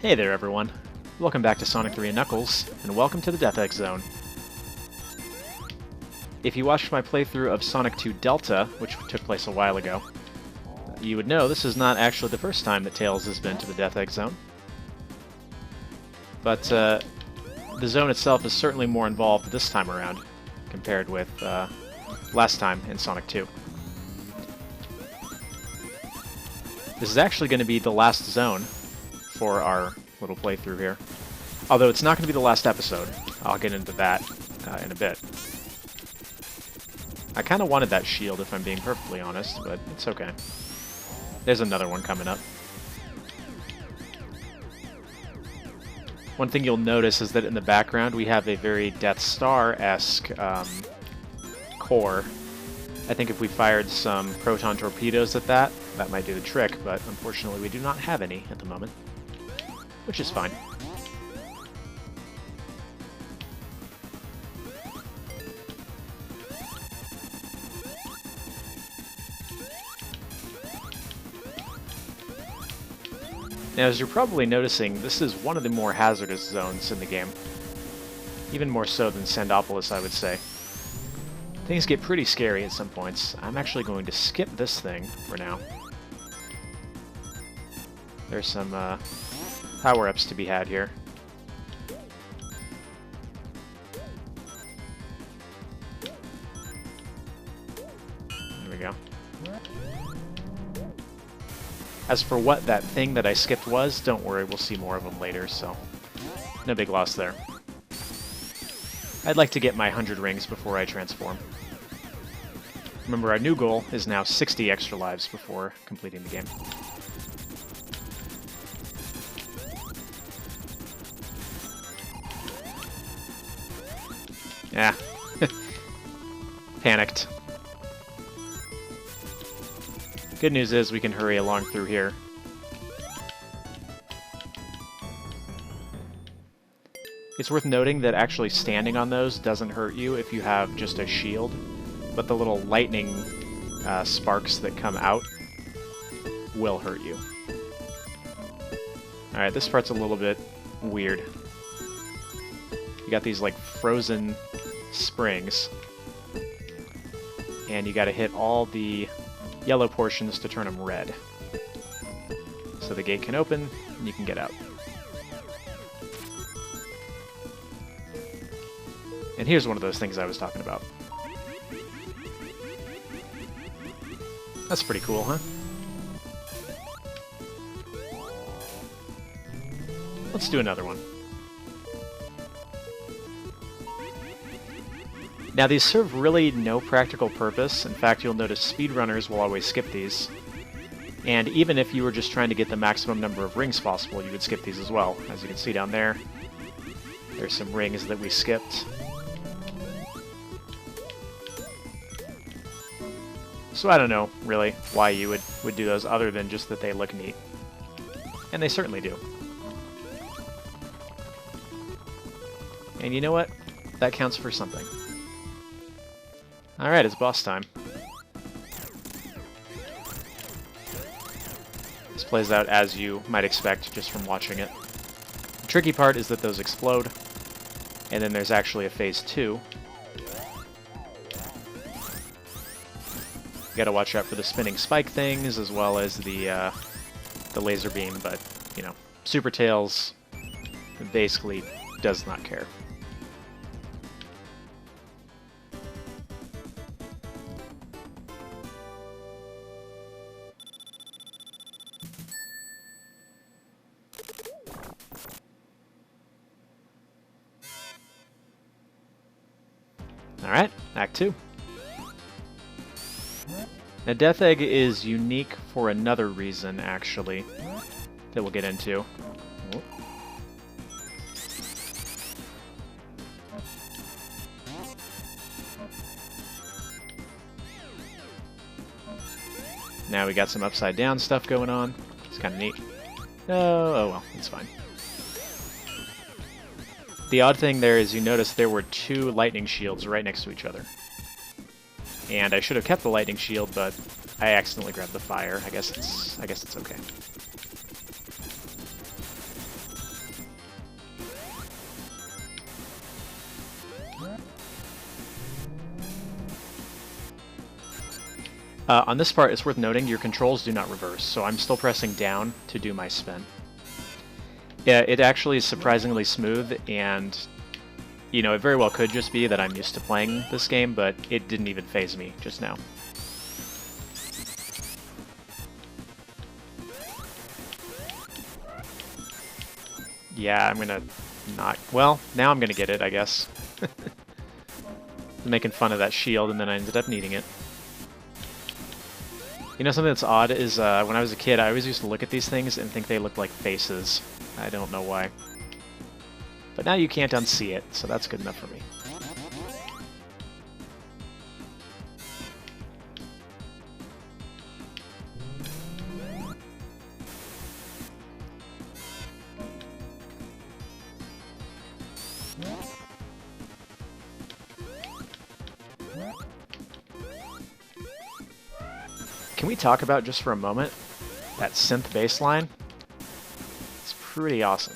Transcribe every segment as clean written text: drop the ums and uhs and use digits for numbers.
Hey there everyone, welcome back to Sonic 3 & Knuckles, and welcome to the Death Egg Zone. If you watched my playthrough of Sonic 2 Delta, which took place a while ago, you would know this is not actually the first time that Tails has been to the Death Egg Zone. But the zone itself is certainly more involved this time around, compared with last time in Sonic 2. This is actually going to be the last zone for our little playthrough here. Although it's not going to be the last episode. I'll get into that in a bit. I kind of wanted that shield, if I'm being perfectly honest, but it's okay. There's another one coming up. One thing you'll notice is that in the background we have a very Death Star-esque core. I think if we fired some proton torpedoes at that, that might do the trick, but unfortunately we do not have any at the moment, which is fine. Now, as you're probably noticing, this is one of the more hazardous zones in the game. Even more so than Sandopolis, I would say. Things get pretty scary at some points. I'm actually going to skip this thing for now. There's some power-ups to be had here. There we go. As for what that thing that I skipped was, don't worry, we'll see more of them later, so no big loss there. I'd like to get my 100 rings before I transform. Remember, our new goal is now 60 extra lives before completing the game. Yeah. Panicked. Good news is we can hurry along through here. It's worth noting that actually standing on those doesn't hurt you if you have just a shield, but the little lightning sparks that come out will hurt you. Alright, this part's a little bit weird. You got these like frozen springs, and you gotta hit all the yellow portions to turn them red. So the gate can open, and you can get out. And here's one of those things I was talking about. That's pretty cool, huh? Let's do another one. Now, these serve really no practical purpose. In fact, you'll notice speedrunners will always skip these. And even if you were just trying to get the maximum number of rings possible, you would skip these as well. As you can see down there, there's some rings that we skipped. So I don't know, really, why you would do those other than just that they look neat. And they certainly do. And you know what? That counts for something. Alright, it's boss time. This plays out as you might expect just from watching it. The tricky part is that those explode, and then there's actually a phase 2. You gotta watch out for the spinning spike things as well as the laser beam, but, you know, Super Tails basically does not care. Alright, Act 2. Now, Death Egg is unique for another reason, actually, that we'll get into. Oh. Now we got some upside-down stuff going on. It's kind of neat. Oh well, it's fine. The odd thing there is you notice there were two lightning shields right next to each other. And I should have kept the lightning shield, but I accidentally grabbed the fire. I guess it's okay. On this part, it's worth noting your controls do not reverse, so I'm still pressing down to do my spin. Yeah, it actually is surprisingly smooth, and you know, it very well could just be that I'm used to playing this game, but it didn't even faze me just now. Yeah, I'm gonna not... Well, now I'm gonna get it, I guess. Making fun of that shield, and then I ended up needing it. You know, something that's odd is when I was a kid, I always used to look at these things and think they looked like faces. I don't know why. But now you can't unsee it, so that's good enough for me. Can we talk about, just for a moment, that synth bass line? It's pretty awesome.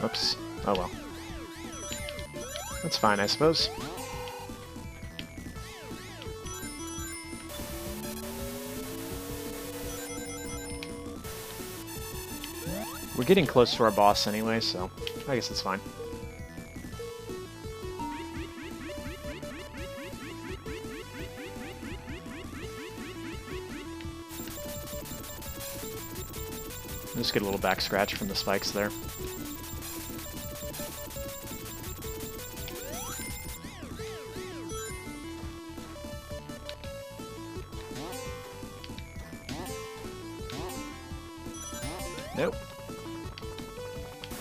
Oops. Oh well. That's fine, I suppose. We're getting close to our boss anyway, so I guess it's fine. Just get a little back scratch from the spikes there. Nope.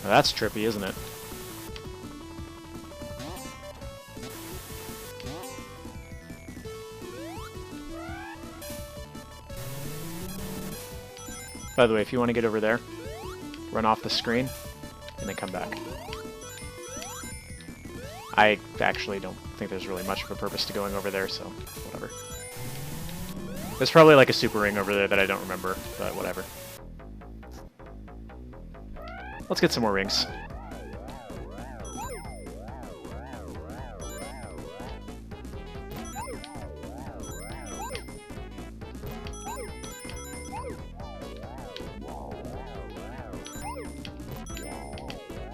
Well, that's trippy, isn't it? By the way, if you want to get over there, run off the screen, and then come back. I actually don't think there's really much of a purpose to going over there, so whatever. There's probably like a super ring over there that I don't remember, but whatever. Let's get some more rings.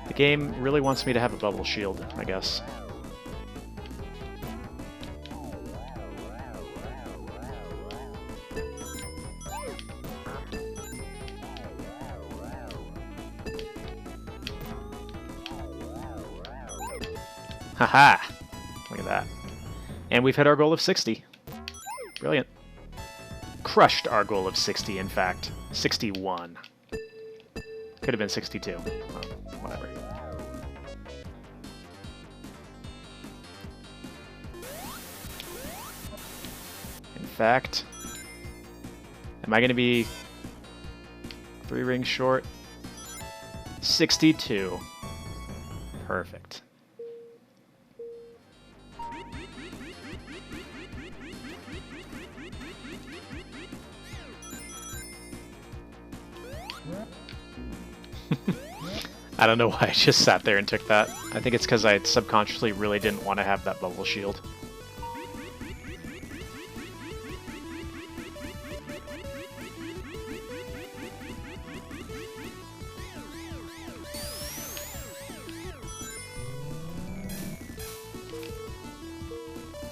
The game really wants me to have a bubble shield, I guess. Haha! Look at that. And we've hit our goal of 60. Brilliant. Crushed our goal of 60, in fact. 61. Could have been 62. Well, whatever. In fact, am I going to be 3 rings short? 62. Perfect. I don't know why I just sat there and took that. I think it's because I subconsciously really didn't want to have that bubble shield.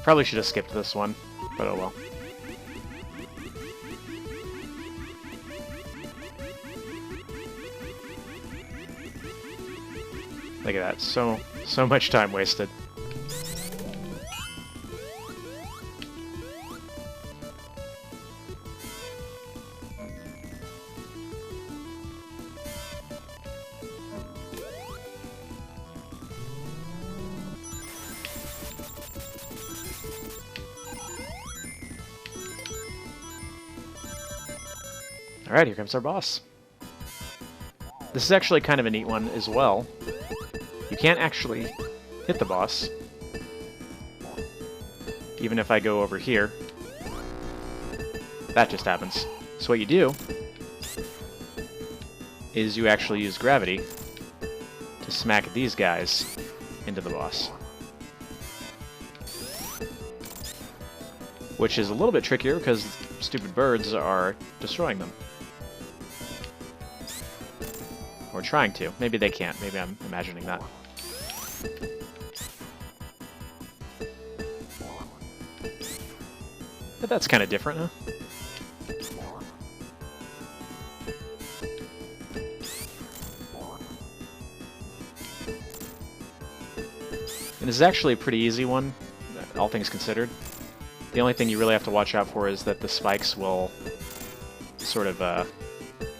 Probably should have skipped this one, but oh well. Look at that, so much time wasted. Alright, here comes our boss. This is actually kind of a neat one as well. You can't actually hit the boss, even if I go over here. That just happens. So what you do is you actually use gravity to smack these guys into the boss. which is a little bit trickier because stupid birds are destroying them. Or trying to. Maybe they can't. Maybe I'm imagining that. But that's kind of different, huh? And this is actually a pretty easy one, all things considered. The only thing you really have to watch out for is that the spikes will sort of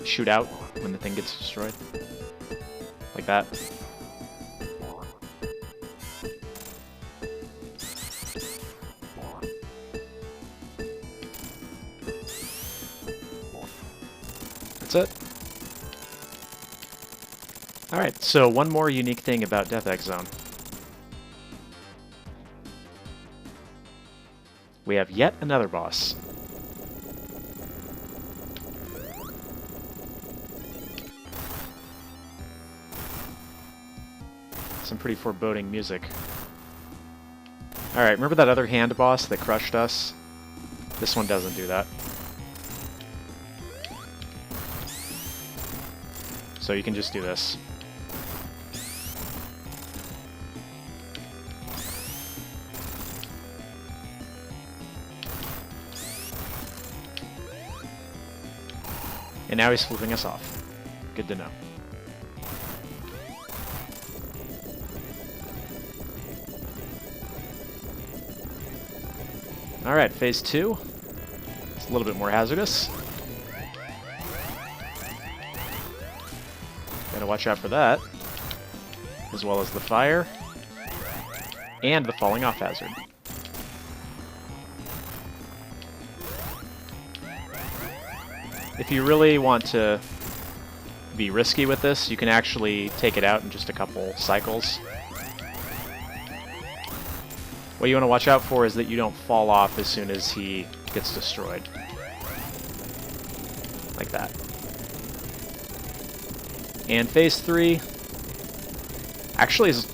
shoot out when the thing gets destroyed. Like that. That's it. Alright, so one more unique thing about Death Egg Zone. We have yet another boss. Some pretty foreboding music. Alright, remember that other hand boss that crushed us? This one doesn't do that. So you can just do this. And now he's flipping us off. Good to know. Alright, phase 2. It's a little bit more hazardous. Gotta watch out for that. As well as the fire. And the falling off hazard. If you really want to be risky with this, you can actually take it out in just a couple cycles. What you want to watch out for is that you don't fall off as soon as he gets destroyed. Like that. And phase 3 actually is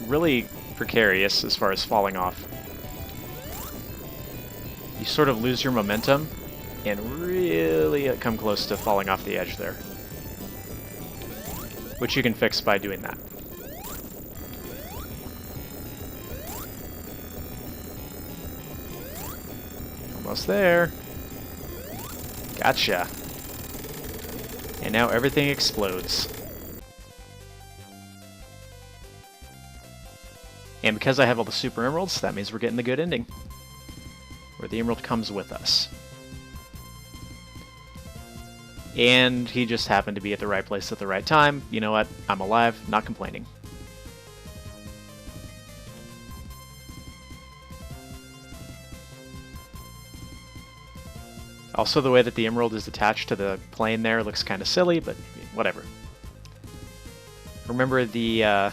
really precarious as far as falling off. You sort of lose your momentum and really come close to falling off the edge there. Which you can fix by doing that. Almost there. Gotcha. And now everything explodes. And because I have all the super emeralds, that means we're getting the good ending. Where the emerald comes with us. And he just happened to be at the right place at the right time. You know what? I'm alive, not complaining. Also, the way that the emerald is attached to the plane there looks kind of silly, but whatever. Remember, the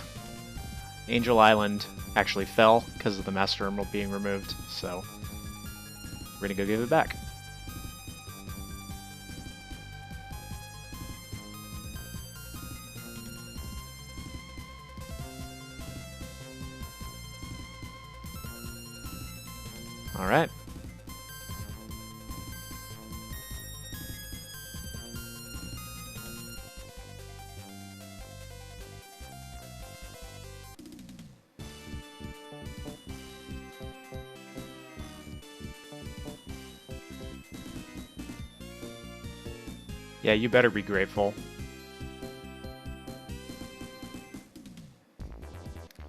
Angel Island actually fell because of the Master Emerald being removed, so we're gonna go give it back. All right. Yeah, you better be grateful.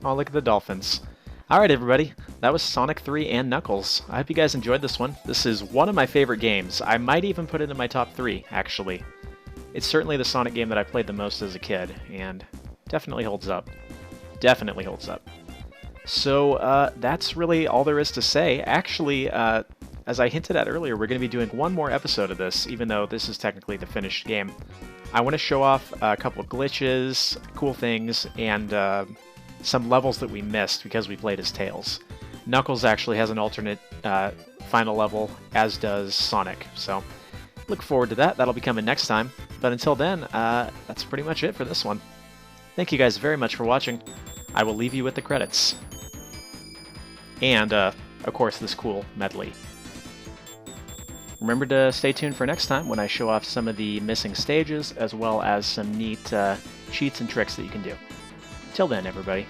Oh, look at the dolphins. Alright, everybody. That was Sonic 3 and Knuckles. I hope you guys enjoyed this one. This is one of my favorite games. I might even put it in my top 3, actually. It's certainly the Sonic game that I played the most as a kid, and definitely holds up. Definitely holds up. So, that's really all there is to say. Actually, as I hinted at earlier, we're going to be doing one more episode of this, even though this is technically the finished game. I want to show off a couple of glitches, cool things, and some levels that we missed because we played as Tails. Knuckles actually has an alternate final level, as does Sonic, so look forward to that. That'll be coming next time. But until then, that's pretty much it for this one. Thank you guys very much for watching. I will leave you with the credits. And of course, this cool medley. Remember to stay tuned for next time when I show off some of the missing stages, as well as some neat cheats and tricks that you can do. Till then, everybody.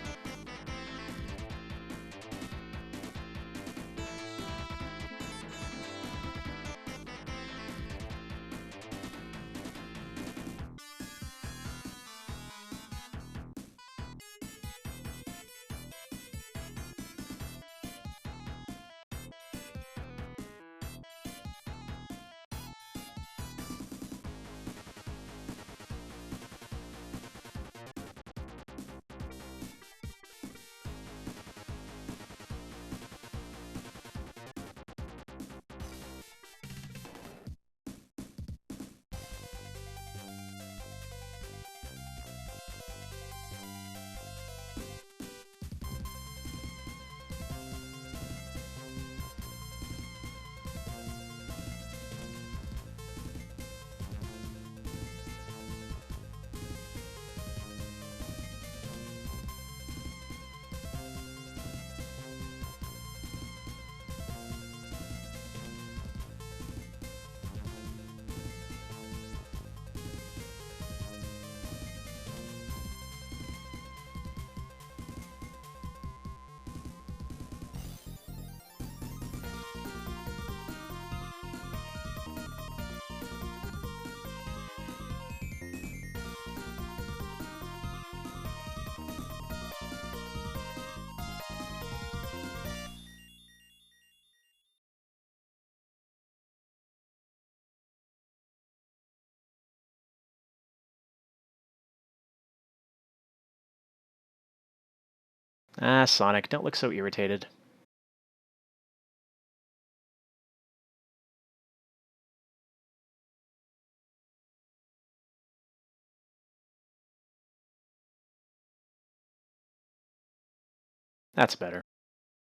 Ah, Sonic, don't look so irritated. That's better.